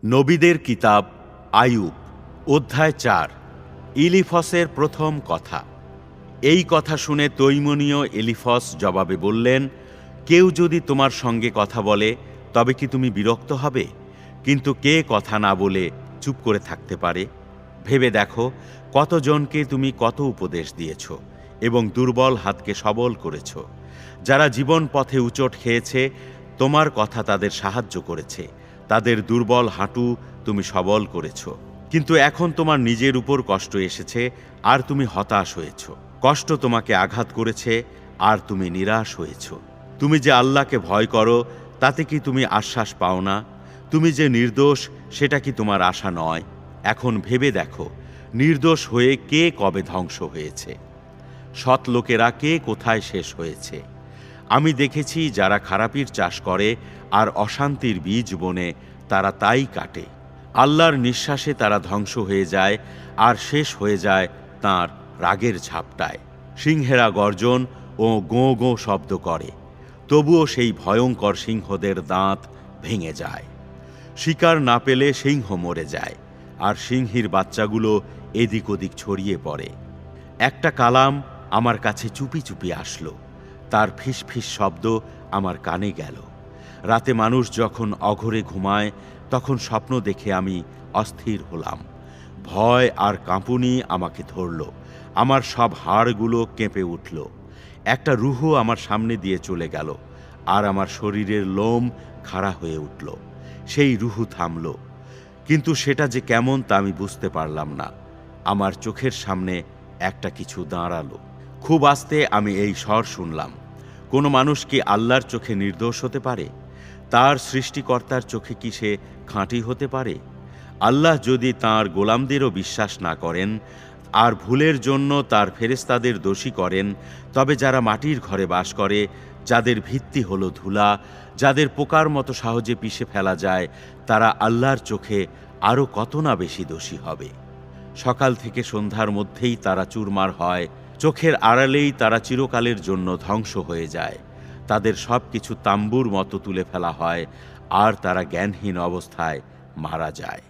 নবীদের কিতাব আইয়ুব অধ্যায় ৪ ইলিফসের প্রথম কথা। এই কথা শুনে তৈমনীয় এলিফস জবাবে বললেন, কেউ যদি তোমার সঙ্গে কথা বলে তবে কি তুমি বিরক্ত হবে? কিন্তু কে কথা না বলে চুপ করে থাকতে পারে? ভেবে দেখো, কতজনকে তুমি কত উপদেশ দিয়েছ এবং দুর্বল হাতকে সবল করেছ। যারা জীবন পথে উচট খেয়েছে, তোমার কথা তাদের সাহায্য করেছে, তাদের দুর্বল হাঁটু তুমি সবল করেছ। কিন্তু এখন তোমার নিজের উপর কষ্ট এসেছে আর তুমি হতাশ হয়েছ। কষ্ট তোমাকে আঘাত করেছে আর তুমি নিরাশ হয়েছ। তুমি যে আল্লাহকে ভয় করো, তাতে কি তুমি আশ্বাস পাও না? তুমি যে নির্দোষ, সেটা কি তোমার আশা নয়? এখন ভেবে দেখো, নির্দোষ হয়ে কে কবে ধ্বংস হয়েছে? সৎ লোকেরা কে কোথায় শেষ হয়েছে? আমি দেখেছি যারা খারাপির চাষ করে আর অশান্তির বীজ বোনে, তারা তাই কাটে। আল্লাহর নিঃশ্বাসে তারা ধ্বংস হয়ে যায় আর শেষ হয়ে যায় তাঁর রাগের ঝাপটায়। সিংহেরা গর্জন ও গোঁ গোঁ শব্দ করে, তবুও সেই ভয়ঙ্কর সিংহদের দাঁত ভেঙে যায়। শিকার না পেলে সিংহ মরে যায় আর সিংহীর বাচ্চাগুলো এদিক ওদিক ছড়িয়ে পড়ে। একটা কালাম আমার কাছে চুপি চুপি আসলো, তার ফিসফিস শব্দ আমার কানে গেল। রাতে মানুষ যখন অঘরে ঘুমায়, তখন স্বপ্ন দেখে আমি অস্থির হলাম। ভয় আর কাঁপুনি আমাকে ধরল, আমার সব হাড়গুলো কেঁপে উঠল। একটা রূহ আমার সামনে দিয়ে চলে গেল আর আমার শরীরের লোম খাড়া হয়ে উঠল। সেই রূহ থামল, কিন্তু সেটা যে কেমন তা আমি বুঝতে পারলাম না। আমার চোখের সামনে একটা কিছু দাঁড়ালো। খুব আস্তে আমি এই স্বর শুনলাম, কোনো মানুষ কি আল্লাহর চোখে নির্দোষ হতে পারে? তার সৃষ্টিকর্তার চোখে কি সে খাঁটি হতে পারে? আল্লাহ যদি তাঁর গোলামদেরও বিশ্বাস না করেন আর ভুলের জন্য তার ফেরেশতাদের দোষী করেন, তবে যারা মাটির ঘরে বাস করে, যাদের ভিত্তি হলো ধুলা, যাদের পোকার মতো সহজে পিষে ফেলা যায়, তারা আল্লাহর চোখে আরও কত না বেশি দোষী হবে। সকাল থেকে সন্ধ্যার মধ্যেই তারা চুরমার হয়, চোখের আড়ালেই তারা চিরকালের জন্য ধ্বংস হয়ে যায়। তাদের সব কিছু তাম্বুর মতো তুলে ফেলা হয় আর তারা জ্ঞানহীন অবস্থায় মারা যায়।